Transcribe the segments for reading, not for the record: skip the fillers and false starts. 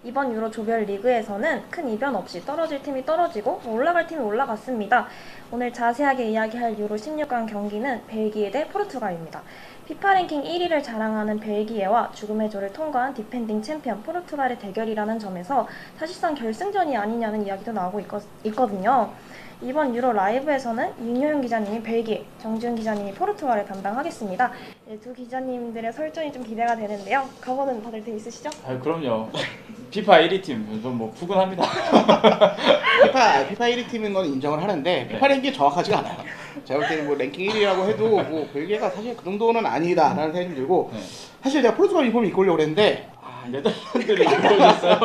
이번 유로 조별 리그에서는 큰 이변 없이 떨어질 팀이 떨어지고 올라갈 팀이 올라갔습니다. 오늘 자세하게 이야기할 유로 16강 경기는 벨기에 대 포르투갈입니다. 피파 랭킹 1위를 자랑하는 벨기에와 죽음의 조를 통과한 디펜딩 챔피언 포르투갈의 대결이라는 점에서 사실상 결승전이 아니냐는 이야기도 나오고 있거든요. 이번 유로 라이브에서는 윤효영 기자님이 벨기에, 정지훈 기자님이 포르투갈을 담당하겠습니다. 네, 두 기자님들의 설전이 좀 기대가 되는데요. 각오는 다들 돼 있으시죠? 아, 그럼요. 피파 1위 팀, 좀 푸근합니다. 피파 1위 팀인 건 인정을 하는데 피파 랭킹이 정확하지가 않아요. 제가 볼 때는 뭐 랭킹 1위라고 해도 뭐 벨기에가 사실 그 정도는 아니다라는 생각이 좀 들고 사실 제가 포르투갈 유니폼을 입고 오려고 그랬는데 네덜란드를 입고 오셨어요.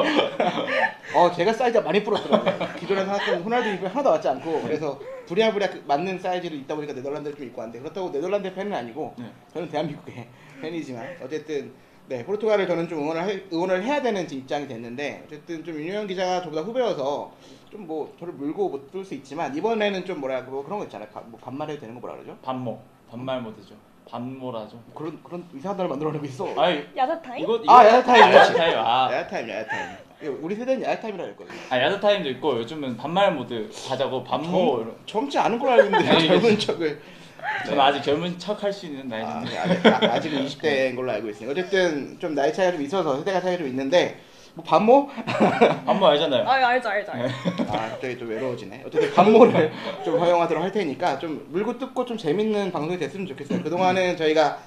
제가 사이즈가 많이 불었더라고요. 기존에 생각했던 호날두 유니폼이 하나도 맞지 않고 그래서 부랴부랴 맞는 사이즈를 입다 보니까 네덜란드를 좀 입고 왔는데 그렇다고 네덜란드 팬은 아니고 저는 대한민국의 팬이지만 어쨌든 네, 포르투갈을 저는 좀 응원을 해야 되는 입장이 됐는데 어쨌든 좀 윤효영 기자가 저보다 후배여서 좀 뭐 저를 물고 못 뚫을 수 있지만 이번에는 좀 뭐라 뭐 그런 거 있잖아요. 뭐 반말해도 되는 거 뭐라 그러죠? 반말 모드죠. 반모라죠. 그런 이상한 단어 만들어내고 있어. 아이, 야자 타임? 야자 타임. 야자 타임. 야자 타임. 우리 세대는 야자 타임이라 했거든요. 야자 타임도 있고 요즘은 반말 모드 가자고 반모. 젊지 않은 걸 알고 있는데 젊은 척을. 저는 아직 젊은 척 할 수 있는 나이인데. 아직은 20대인 걸로 알고 있으니까 어쨌든 좀 나이 차이가 좀 있어서 세대가 차이가 좀 있는데 뭐 반모? 반모 알잖아요. 알죠. 갑자기 좀 외로워지네. 어쨌든 반모를 좀 허용하도록 할 테니까 좀 물고 뜯고 좀 재밌는 방송이 됐으면 좋겠어요. 그동안은 저희가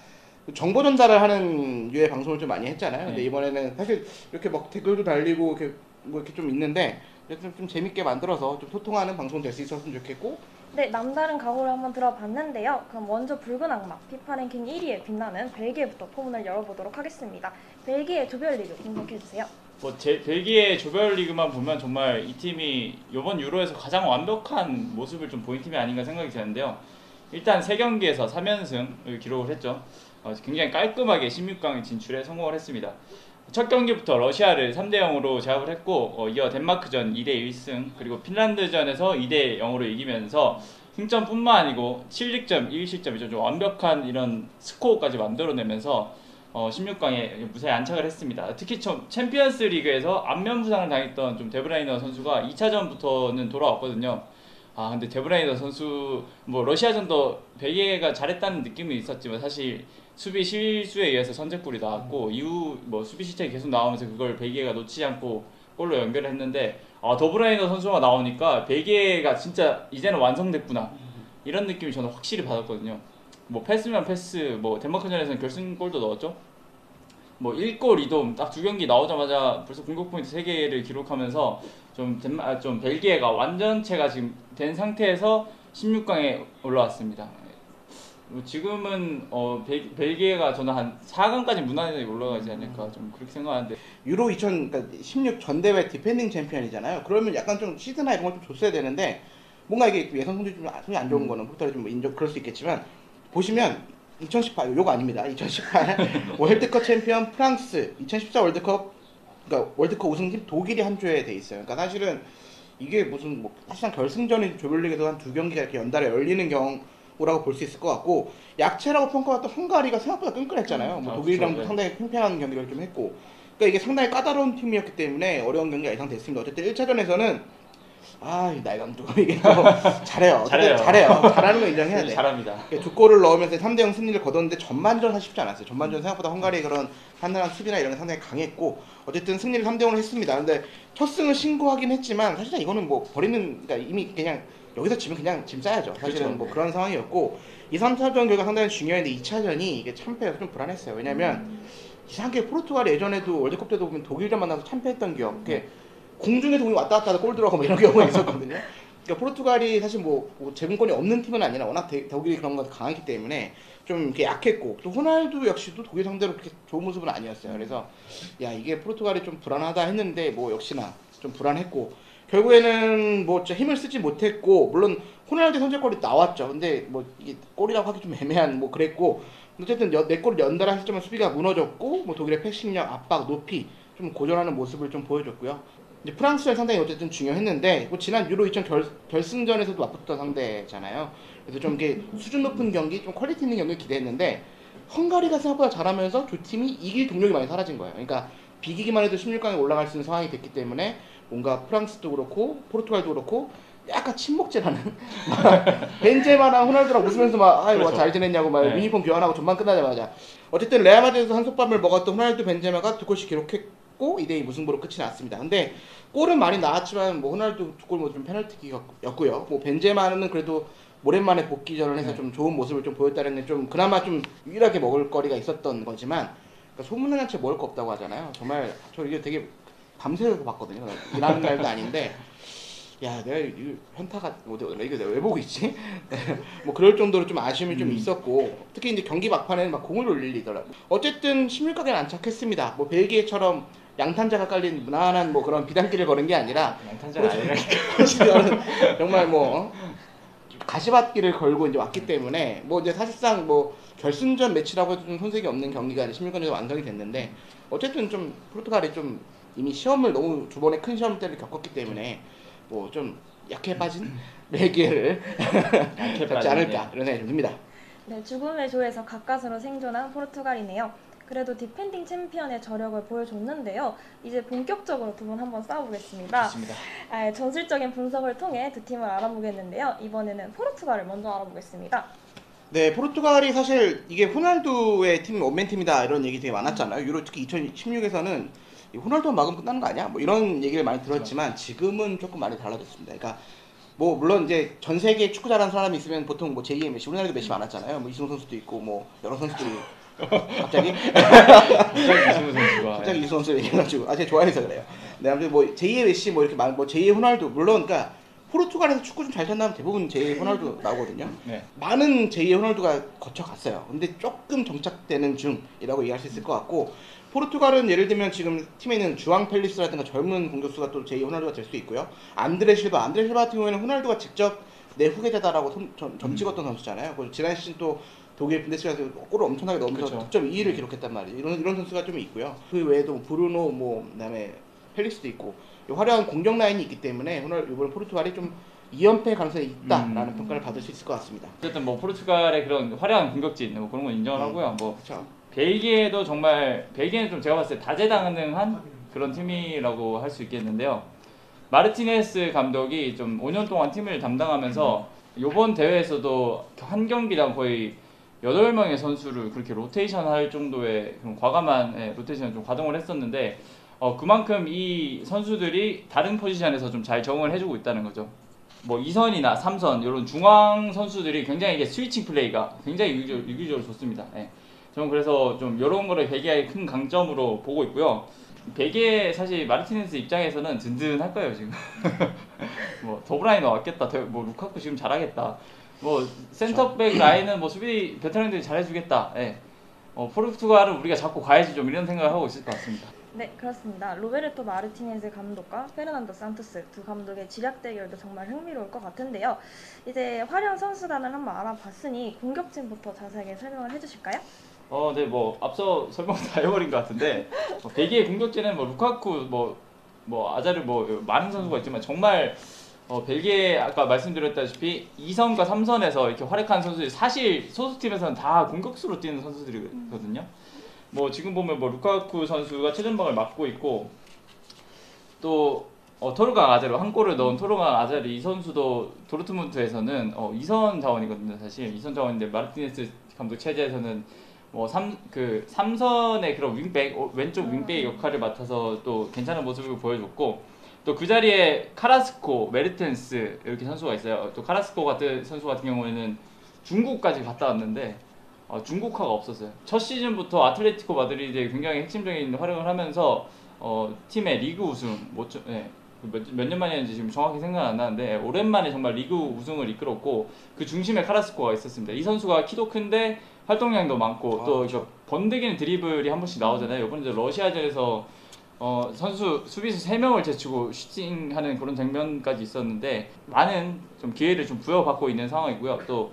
정보 전달을 하는 류의 방송을 좀 많이 했잖아요. 근데 이번에는 사실 이렇게 막 댓글도 달리고 이렇게 좀 있는데 좀 재밌게 만들어서 좀 소통하는 방송 될 수 있었으면 좋겠고. 네, 남다른 각오를 한번 들어봤는데요. 그럼 먼저 붉은 악마, 피파 랭킹 1위에 빛나는 벨기에부터 포문을 열어보도록 하겠습니다. 벨기에 조별리그 분석해주세요. 벨기에 조별리그만 보면 정말 이 팀이 이번 유로에서 가장 완벽한 모습을 좀 보인 팀이 아닌가 생각이 드는데요. 일단 3경기에서 3연승을 기록을 했죠. 굉장히 깔끔하게 16강에 진출에 성공을 했습니다. 첫 경기부터 러시아를 3대0으로 제압을 했고 이어 덴마크전 2대1승 그리고 핀란드전에서 2대0으로 이기면서 승점뿐만 아니고 7득점 1실점이죠. 좀 완벽한 이런 스코어까지 만들어내면서 16강에 무사히 안착을 했습니다. 특히 챔피언스 리그에서 안면 부상을 당했던 좀 데브라이너 선수가 2차전부터는 돌아왔거든요. 근데 데브라이너 선수 뭐 러시아전도 벨기에가 잘했다는 느낌은 있었지만 사실 수비 실수에 의해서 선제골이 나왔고 이후 뭐 수비 실책이 계속 나오면서 그걸 벨기에가 놓치지 않고 골로 연결을 했는데 데브라이너 선수가 나오니까 벨기에가 진짜 이제는 완성됐구나 이런 느낌이 저는 확실히 받았거든요. 뭐 패스면 패스, 뭐 덴마크전에서는 결승골도 넣었죠. 뭐 1골 2도움 딱 2경기 나오자마자 벌써 공격 포인트 3개를 기록하면서 좀 벨기에가 완전체가 지금 된 상태에서 16강에 올라왔습니다. 지금은 벨기에가 저는 한 4강까지 무난하게 올라가지 않을까 좀 그렇게 생각하는데 유로 2016 전대회 디펜딩 챔피언이잖아요. 그러면 약간 좀 시드나 이런 걸 좀 줬어야 되는데 뭔가 이게 예선 성적이 좀 손이 안 좋은 거는 포르투갈이 좀 인정 그럴 수 있겠지만 보시면 2018 요거 아닙니다. 2018 월드컵 챔피언 프랑스, 2014 월드컵 그러니까 월드컵 우승팀 독일이 한 조에 돼 있어요. 그러니까 사실은 이게 무슨 뭐 사실상 결승전이 조별리그에서 한 2경기가 이렇게 연달아 열리는 경우라고 볼 수 있을 것 같고 약체라고 평가받던 헝가리가 생각보다 끈끈했잖아요. 뭐 독일이랑도 그렇죠. 상당히 팽팽한 경기를 좀 했고 그러니까 이게 상당히 까다로운 팀이었기 때문에 어려운 경기가 예상됐습니다. 어쨌든 1차전에서는 나이 감독 이게 또 잘해요. 잘하는 거 인정해야 돼. 잘합니다. 2골을 넣으면서 3대0 승리를 거뒀는데 전반전 사실 쉽지 않았어요. 전반전 생각보다 헝가리의 그런 판단한 수비나 이런 게 상당히 강했고 어쨌든 승리를 3대0으로 했습니다. 근데 첫 승을 신고하긴 했지만 사실은 이거는 뭐 그러니까 이미 그냥 여기서 지면 그냥 짐 싸야죠. 사실은 그렇죠. 뭐 그런 상황이었고 2, 3차전 결과 상당히 중요했는데 2차전이 이게 참패여서 좀 불안했어요. 왜냐면 이상하게 포르투갈이 예전에도 월드컵 때도 보면 독일전 만나서 참패했던 기억 공중에서 공이 왔다 갔다 하다 골 들어가고 이런 경우가 있었거든요. 그러니까 포르투갈이 사실 뭐 제공권이 없는 팀은 아니라 워낙 독일이 그런 거 강하기 때문에 좀 이렇게 약했고 또 호날두 역시도 독일 상대로 그렇게 좋은 모습은 아니었어요. 그래서 이게 포르투갈이 좀 불안하다 했는데 뭐 역시나 좀 불안했고 결국에는 뭐 진짜 힘을 쓰지 못했고 물론 호날두 선제골이 나왔죠. 근데 뭐 이게 골이라고 하기 좀 애매한 뭐 그랬고 어쨌든 4골을 연달아 했지만 수비가 무너졌고 뭐 독일의 패싱력, 압박, 높이 좀 고전하는 모습을 좀 보여줬고요. 이제 프랑스는 상당히 어쨌든 중요했는데 뭐 지난 유로 2000 결승전에서도 맞붙던 상대잖아요. 그래서 좀 이게 수준 높은 경기, 좀 퀄리티 있는 경기를 기대했는데 헝가리가 생각보다 잘하면서 두 팀이 이길 동력이 많이 사라진 거예요. 그러니까 비기기만 해도 16강에 올라갈 수 있는 상황이 됐기 때문에 뭔가 프랑스도 그렇고 포르투갈도 그렇고 약간 침묵질하는 벤제마랑 호날두랑 웃으면서 막 아이고 그렇죠. 잘 지냈냐고 막 네. 유니폼 교환하고 전반 끝나자마자 어쨌든 레알 마드리드에서 한솥밥을 먹었던 호날두 벤제마가 2골씩 기록했고 2대2 무승부로 끝이 났습니다. 근데 골은 많이 나왔지만 뭐 호날두 2골 뭐 좀 페널티킥이었고요. 뭐 벤제마는 그래도 오랜만에 복귀전을 해서 네. 좀 좋은 모습을 좀 보였다는 게 좀 그나마 좀 유일하게 먹을 거리가 있었던 거지만 그러니까 소문난 채 먹을 거 없다고 하잖아요. 정말 저 이게 되게 밤새서 봤거든요. 일하는 날도 아닌데 야 내가 이 현타가 이거 내가 왜 보고 있지? 뭐 그럴 정도로 좀 아쉬움이 좀 있었고 특히 이제 경기 막판에는 막 공을 올리더라고. 어쨌든 16강에는 안착했습니다. 뭐 벨기에처럼 양탄자가 깔린 무난한 뭐 그런 비단길을 걸은 게 아니라 양탄자가 아니라 정말 뭐 가시밭길을 걸고 이제 왔기 때문에 뭐 이제 사실상 뭐 결승전 매치라고 해도 좀 손색이 없는 경기가 16강에서 완성이 됐는데 어쨌든 좀 포르투갈이 좀 이미 시험을 너무 두 번의 큰 시험대를 겪었기 때문에 뭐 좀 약해 빠진 벨기에를 잡지 않을까 이런 생각이 좀 듭니다. 네, 죽음의 조에서 가까스로 생존한 포르투갈이네요. 그래도 디펜딩 챔피언의 저력을 보여줬는데요. 이제 본격적으로 두 분 한번 싸워보겠습니다. 좋습니다. 전술적인 분석을 통해 두 팀을 알아보겠는데요. 이번에는 포르투갈을 먼저 알아보겠습니다. 네, 포르투갈이 사실 이게 호날두의 팀 원맨 팀이다 이런 얘기 되게 많았잖아요. 유로 특히 2016에서는 호날두만 막으면 끝나는 거 아니야? 뭐 이런 얘기를 많이 들었지만 지금은 조금 많이 달라졌습니다. 그러니까 뭐 물론 이제 전 세계 축구 잘하는 사람이 있으면 보통 뭐 제2의 메시, 호날두 메시 많았잖아요. 뭐 이승우 선수도 있고 뭐 여러 선수들이 갑자기 이승우 선수가 갑자기 이승우 선수 얘기해가지고 제가 좋아해서 그래요. 네, 아무튼 뭐 제2의 메시 뭐 이렇게 뭐 제2의 호날두 물론 그러니까 포르투갈에서 축구 좀 잘 찬다면 대부분 제2의 호날두 나오거든요. 네. 많은 제2의 호날두가 거쳐갔어요. 근데 조금 정착되는 중이라고 얘기할 수 있을 것 같고 포르투갈은 예를 들면 지금 팀에 있는 주앙 펠리스라든가 젊은 공격수가 또 제2의 호날두가 될 수 있고요. 안드레 실바 같은 경우에는 호날두가 직접 내 후계자다라고 점 찍었던 선수잖아요. 그리고 지난 시즌 또 독일 분데스리가에서 골을 엄청나게 넣으면서 그렇죠. 득점 2위를 기록했단 말이에요. 이런 선수가 좀 있고요. 그 외에도 브루노 뭐 그다음에 펠릭스도 있고 화려한 공격 라인이 있기 때문에 이번 포르투갈이 좀 2연패 가능성이 있다라는 평가를 받을 수 있을 것 같습니다. 어쨌든 뭐 포르투갈의 그런 화려한 공격진 뭐 그런 건 인정을 하고요. 뭐 그렇죠. 벨기에도 정말 벨기에는 좀 제가 봤을 때 다재다능한 그런 팀이라고 할 수 있겠는데요. 마르티네스 감독이 좀 5년 동안 팀을 담당하면서 이번 대회에서도 한 경기당 거의 8명의 선수를 그렇게 로테이션 할 정도의 그런 과감한 로테이션을 좀 가동을 했었는데 그만큼 이 선수들이 다른 포지션에서 좀 잘 적응을 해주고 있다는 거죠. 뭐 2선이나 3선 이런 중앙 선수들이 굉장히 이게 스위칭 플레이가 굉장히 유기적으로 좋습니다. 저는 그래서 좀 이런 거를 벨기에의 큰 강점으로 보고 있고요. 벨기에 사실 마르티네스 입장에서는 든든할 거예요 지금. 뭐 더브라이너 왔겠다. 뭐 루카쿠 지금 잘하겠다. 뭐 센터백 라인은 뭐 수비 베테랑들이 잘해주겠다. 포르투갈은 우리가 잡고 가야지 좀 이런 생각을 하고 있을 것 같습니다. 네, 그렇습니다. 로베르토 마르티네즈 감독과 페르난도 산토스 두 감독의 지략 대결도 정말 흥미로울 것 같은데요. 이제 화려한 선수단을 한번 알아봤으니 공격진부터 자세하게 설명을 해주실까요? 네, 뭐 앞서 설명 다 해버린 것 같은데 벨기에 공격진은 뭐 루카쿠, 뭐 아자르, 뭐 많은 선수가 있지만 정말 벨기에 아까 말씀드렸다시피 2선과 3선에서 이렇게 활약하는 선수들이 사실 소속팀에서는 다 공격수로 뛰는 선수들이거든요. 뭐 지금 보면 뭐 루카쿠 선수가 최전방을 맡고 있고 또 토르강 아자르 한 골을 넣은 토르강 아자르 이 선수도 도르트문트에서는 2선 자원이거든요. 사실 2선 자원인데 마르티네스 감독 체제에서는 뭐 3선의 그런 윙백 왼쪽 윙백 역할을 맡아서 또 괜찮은 모습을 보여줬고 또 그 자리에 카라스코, 메르텐스 이렇게 선수가 있어요. 또 카라스코 같은 선수 같은 경우에는 중국까지 갔다 왔는데 중국화가 없었어요. 첫 시즌부터 아틀레티코 마드리드에 굉장히 핵심적인 활약을 하면서 팀의 리그 우승 몇 년 만이었는지 지금 정확히 생각 안 나는데 오랜만에 정말 리그 우승을 이끌었고 그 중심에 카라스코가 있었습니다. 이 선수가 키도 큰데 활동량도 많고 또 번데기는 드리블이 한 번씩 나오잖아요. 이번에 러시아전에서 선수 수비수 3명을 제치고 슈팅하는 그런 장면까지 있었는데 많은 좀 기회를 좀 부여받고 있는 상황이고요. 또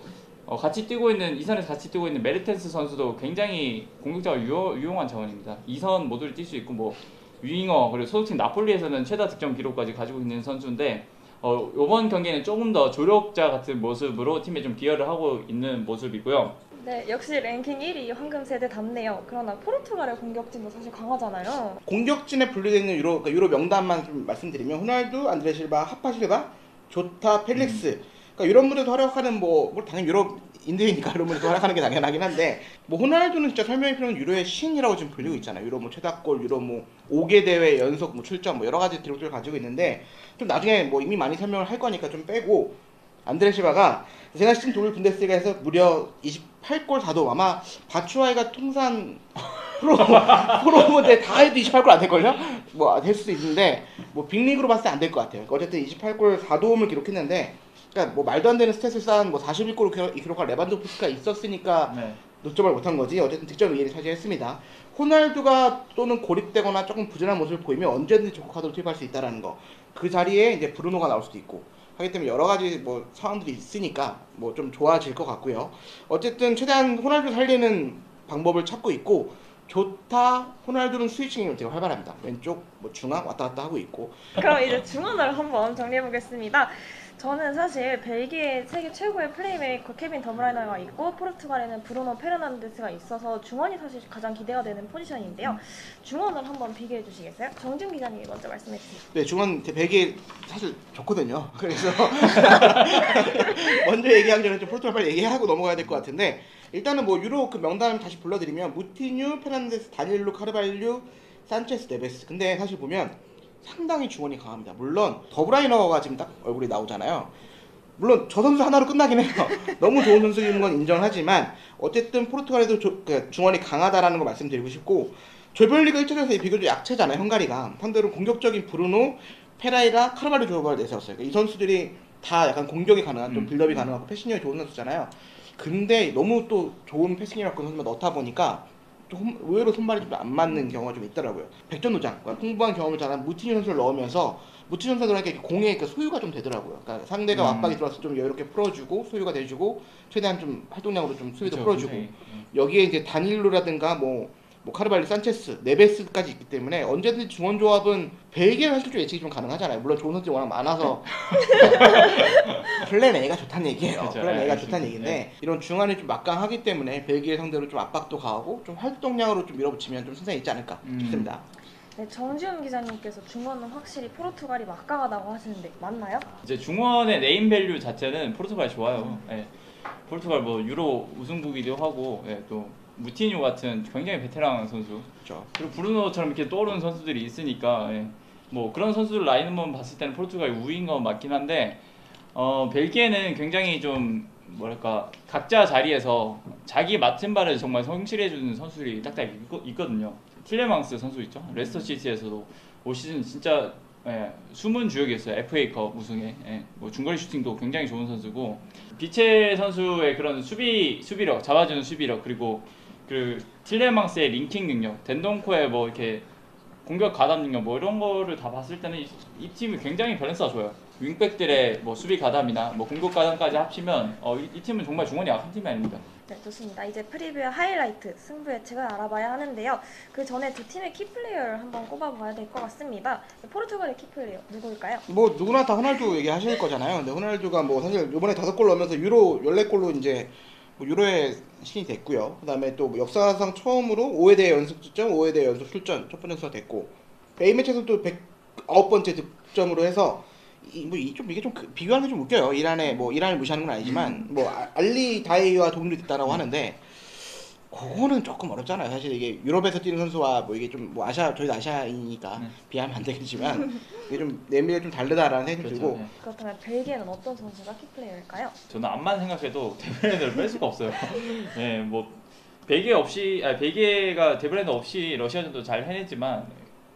같이 뛰고 있는 2선에서 같이 뛰고 있는 메르텐스 선수도 굉장히 공격적으로 유용한 자원입니다. 2선 모두를 뛸 수 있고 뭐 윙어 그리고 소속팀 나폴리에서는 최다 득점 기록까지 가지고 있는 선수인데 이번 경기는 조금 더 조력자 같은 모습으로 팀에 좀 기여를 하고 있는 모습이고요. 네, 역시 랭킹 1위 황금세대답네요. 그러나 포르투갈의 공격진도 사실 강하잖아요. 공격진에 분류되는 유로 명단만 좀 말씀드리면 호날두, 안드레 실바, 하파 실바, 조타, 펠릭스. 그러니까 이런 분들도 활약하는 뭐 당연히 유럽인들이니까 이런 분들도 활약하는 게 당연하긴 한데 뭐 호날두는 진짜 설명이 필요한 유로의 신이라고 지금 불리고 있잖아요. 유로 뭐 최다골, 유로 뭐 5개 대회 연속 뭐 출전 뭐 여러 가지 기록들을 가지고 있는데 좀 나중에 뭐 이미 많이 설명을 할 거니까 좀 빼고 안드레 실바가 제가 시즌 독일 분데스리가에서 무려 28골 4도 아마 바추아이가 통산 프로 다 해도 28골 안 될걸요? 뭐 될 수도 있는데 뭐 빅리그로 봤을 때 안 될 것 같아요. 어쨌든 28골 4도움을 기록했는데 그러니까 뭐 말도 안 되는 스탯을 쌓은 뭐 41골을 기록한 레반도프스키가 있었으니까 네. 득점을 못한 거지. 어쨌든 득점 2위를 차지했습니다. 호날두가 또는 고립되거나 조금 부진한 모습을 보이면 언제든지 조커 카드로 투입할 수 있다라는 거. 그 자리에 이제 브루노가 나올 수도 있고 하기 때문에 여러 가지 뭐 상황들이 있으니까 뭐 좀 좋아질 것 같고요. 어쨌든 최대한 호날두 살리는 방법을 찾고 있고 조타, 호날두는 스위칭이 되게 활발합니다. 왼쪽, 뭐 중앙 왔다 갔다 하고 있고. 그럼 이제 중원을 한번 정리해보겠습니다. 저는 사실 벨기에 세계 최고의 플레이메이커 케빈 더브라이너가 있고 포르투갈에는 브루노 페르난데스가 있어서 중원이 사실 가장 기대가 되는 포지션인데요. 중원을 한번 비교해 주시겠어요? 정준 기자님이 먼저 말씀해 주세요. 네, 중원 벨기에 사실 좋거든요. 그래서 먼저 얘기하기 전에 좀 포르투갈 빨리 얘기하고 넘어가야 될 것 같은데 일단은 뭐 유로 그 명단 다시 불러드리면 무티뉴, 페르난데스, 다닐루, 카르발류, 산체스, 네베스. 근데 사실 보면 상당히 중원이 강합니다. 물론 더브라이너가 지금 딱 얼굴이 나오잖아요. 물론 저 선수 하나로 끝나긴 해요. 너무 좋은 선수인 건 인정하지만 어쨌든 포르투갈에도 중원이 강하다라는 거 말씀드리고 싶고 조별리그 1차전에서 비교적 약체잖아요. 헝가리가. 상대로 공격적인 브루노, 페라이라, 카르바르 조합을 내세웠어요. 그러니까 이 선수들이 다 약간 공격이 가능한 좀 빌드업이 가능하고 패싱력이 좋은 선수잖아요. 근데 너무 또 좋은 패싱력을 갖고 선수만 넣다 보니까 좀 의외로 손발이 좀 안 맞는 경우가 좀 있더라고요. 백전노장, 그러니까 풍부한 경험을 잘한 무티뉴 선수를 넣으면서 무티뉴 선수들한테 공의 그 소유가 좀 되더라고요. 그러니까 상대가 압박이 들어와서 좀 여유롭게 풀어주고 소유가 돼주고 최대한 좀 활동량으로 좀 수비도 그쵸, 풀어주고 굉장히, 여기에 이제 다닐루라든가 뭐 카르발리, 산체스, 네베스까지 있기 때문에 언제든지 중원 조합은 벨기에 사실 좀 예측이 좀 가능하잖아요. 물론 좋은 선수들이 워낙 많아서 플랜 A가 좋다는 얘기예요. 그쵸, 플랜 네, A가 그쵸. 좋다는 얘기인데 네. 이런 중안이 좀 막강하기 때문에 벨기에 상대로 좀 압박도 가하고 좀 활동량으로 좀 밀어붙이면 좀 승산이 있지 않을까 싶습니다. 네, 정지훈 기자님께서 중원은 확실히 포르투갈이 막강하다고 하시는데 맞나요? 이제 중원의 네임 밸류 자체는 포르투갈이 좋아요. 예. 포르투갈 뭐 유로 우승국이기도 하고 예, 또 무티뉴 같은 굉장히 베테랑 선수 그렇죠. 그리고 브루노처럼 이렇게 떠오르는 선수들이 있으니까 예. 뭐 그런 선수들 라인만 봤을 때는 포르투갈이 우위인 건 맞긴 한데 벨기에는 굉장히 좀 뭐랄까 각자 자리에서 자기 맡은 바를 정말 성실해주는 선수들이 딱딱 있거든요. 틸레망스 선수 있죠. 레스터 시티에서도 올 시즌 진짜 예, 숨은 주역이었어요. FA컵 우승에 뭐 중거리 슈팅도 굉장히 좋은 선수고 비체 선수의 그런 수비력 잡아주는 수비력 그리고 그 틸레망스의 링킹 능력 덴동코의 뭐 이렇게 공격 가담 능력 뭐 이런 거를 다 봤을 때는 이 팀이 굉장히 밸런스가 좋아요. 윙백들의 뭐 수비 가담이나 뭐 공격 가담까지 합치면 이 팀은 정말 중원이 약한 팀이 아닙니다. 네, 좋습니다. 이제 프리뷰와 하이라이트, 승부 예측을 알아봐야 하는데요. 그 전에 두 팀의 키플레이어를 한번 꼽아봐야 될 것 같습니다. 포르투갈의 키플레이어 누구일까요? 뭐 누구나 다 호날두 얘기하실 거잖아요. 근데 호날두가 뭐 사실 이번에 5골 넣으면서 유로 14골로 이제 뭐 유로의 신이 됐고요. 그다음에 또 역사상 처음으로 5회 대회 연속 득점, 5회 대회 연속 출전 첫 번째 선수가 됐고 A매치에서 또 109번째 득점으로 해서 이게 좀 비교하는 게 좀 웃겨요. 이란을 무시하는 건 아니지만 뭐 알리 다이와 동률이 됐다라고 하는데 그거는 조금 어렵잖아요. 사실 이게 유럽에서 뛰는 선수와 뭐 이게 좀 뭐 저희도 아시아이니까 비하면 안 되겠지만 이게 좀 내밀에 좀 다르다라는 생각이 그렇죠, 들고 네. 그렇다면 벨기에는 어떤 선수가 키플레이어일까요? 저는 암만 생각해도 데브레너를 뺄 수가 없어요. 예, 뭐 벨기에가 데브레너 없이 러시아전도 잘 해냈지만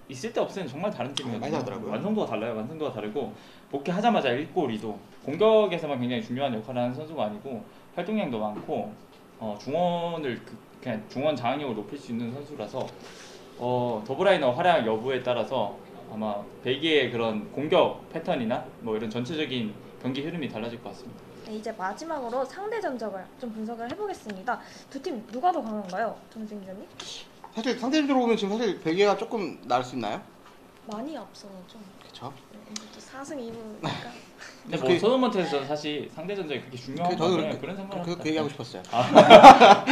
있을 때 없을 때는 정말 다른 팀이거든요. 많이 다르더라고요. 완성도가 달라요. 완성도가 다르고 복귀하자마자 1골 2도 공격에서만 굉장히 중요한 역할을 하는 선수가 아니고 활동량도 많고 중원을 그냥 중원 장악력을 높일 수 있는 선수라서 더브라이너 활약 여부에 따라서 아마 벨기에의 그런 공격 패턴이나 뭐 이런 전체적인 경기 흐름이 달라질 것 같습니다. 네, 이제 마지막으로 상대 전적을 좀 분석을 해보겠습니다. 두 팀 누가 더 강한가요? 정진 기자님? 사실 상대적으로 보면 지금 사실 벨기에가 조금 나을 수 있나요? 많이 앞서죠. 그렇죠. 또 4승 2무니까. 근데 뭐 토너먼트에서 사실 상대 전적이 그렇게 중요한 저도 거는 그런 상관 그 얘기하고 싶었어요. 제가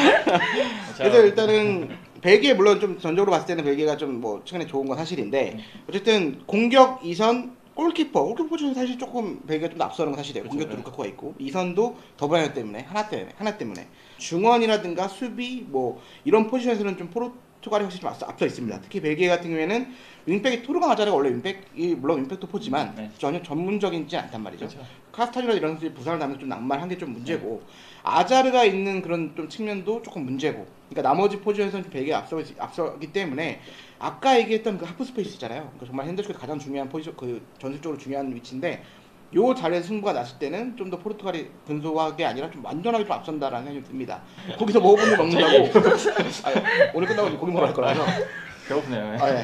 그래서 일단은 벨기에 물론 좀 전적으로 봤을 때는 벨기에가 좀 뭐 최근에 좋은 건 사실인데 어쨌든 공격 2선 골키퍼 포지션 사실 조금 벨기에가 좀 앞서는 건 사실이에요. 그렇죠, 공격도 네. 루카쿠가 있고 2선도 더브라이너 때문에 하나 때문에 중원이라든가 수비 뭐 이런 포지션에서는 좀 포르투갈이 확실히 좀 앞서 있습니다. 특히 벨기에 같은 경우에는 윙백이 토르가 마자르가 원래 윙백이 물론 윙백 토포지만 네. 전혀 전문적이지 않단 말이죠. 그렇죠. 카스타뉴나 이런 선수들이 부상을 당해서 좀 낙마한 게 좀 문제고 아자르가 있는 그런 좀 측면도 조금 문제고 그러니까 나머지 포지션에서는 좀 벨기에 앞서기 때문에 아까 얘기했던 그 하프 스페이스 있잖아요. 그러니까 정말 핸더스가 가장 중요한 포지션 그 전술적으로 중요한 위치인데 요 자리에서 승부가 났을 때는 좀 더 포르투갈이 근소하게 아니라 좀 완전하게 좀 앞선다라는 생각이 듭니다. 거기서 먹어보는 먹는다고 오늘 끝나고 고기 먹으러 갈 거라서 배고프네요. 아, 예.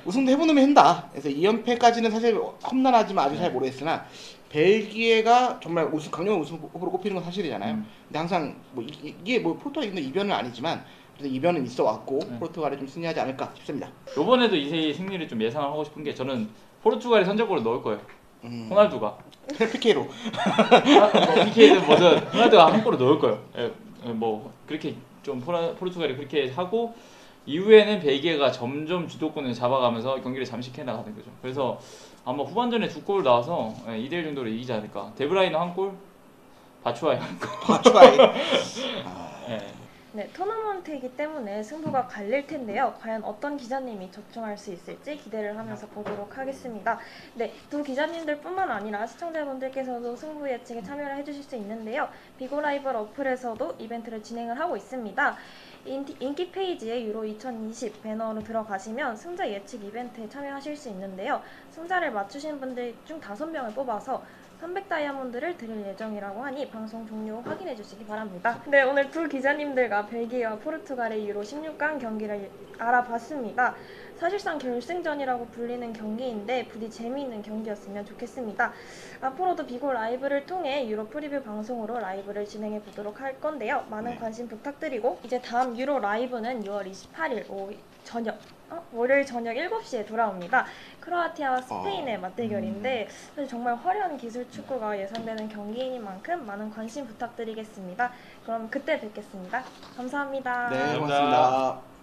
우승도 해본 놈이 한다. 그래서 2연패까지는 사실 험난하지만 아직 잘 모르겠으나 벨기에가 정말 강력 우승 후보로 꼽히는 건 사실이잖아요. 근데 항상 뭐 이게 뭐 포르투갈이 있는 이변은 아니지만 그래도 이변은 있어 왔고 포르투갈이 좀 승리하지 않을까 싶습니다. 이번에도 이세의 승리를 좀 예상하고 싶은 게 저는 포르투갈이 선제골을 넣을 거예요. 호날두가. PK로. 뭐 PK든 뭐든 호날두가 한 골을 넣을 거예요. 뭐 그렇게 좀 포르투갈이 그렇게 하고 이후에는 벨기에가 점점 주도권을 잡아가면서 경기를 잠식해 나가는 거죠. 그래서 아마 후반전에 2골 나와서 2대1 정도로 이기지 않을까. 데브라이너 한 골, 바추아이 한 골. 바추아이. 네, 토너먼트이기 때문에 승부가 갈릴 텐데요. 과연 어떤 기자님이 적중할 수 있을지 기대를 하면서 보도록 하겠습니다. 네, 두 기자님들뿐만 아니라 시청자분들께서도 승부 예측에 참여를 해주실 수 있는데요. 비고 라이벌 어플에서도 이벤트를 진행을 하고 있습니다. 인기 페이지에 유로 2020 배너로 들어가시면 승자 예측 이벤트에 참여하실 수 있는데요. 승자를 맞추신 분들 중 5명을 뽑아서 300다이아몬드를 드릴 예정이라고 하니 방송 종료 확인해 주시기 바랍니다. 네, 오늘 두 기자님들과 벨기에와 포르투갈의 유로 16강 경기를 알아봤습니다. 사실상 결승전이라고 불리는 경기인데 부디 재미있는 경기였으면 좋겠습니다. 앞으로도 비고 라이브를 통해 유로 프리뷰 방송으로 라이브를 진행해 보도록 할 건데요. 많은 관심 부탁드리고 이제 다음 유로 라이브는 6월 28일 월요일 저녁 7시에 돌아옵니다. 크로아티아와 스페인의 맞대결인데 사실 정말 화려한 기술 축구가 예상되는 경기이니만큼 많은 관심 부탁드리겠습니다. 그럼 그때 뵙겠습니다. 감사합니다. 네, 감사합니다. 고맙습니다.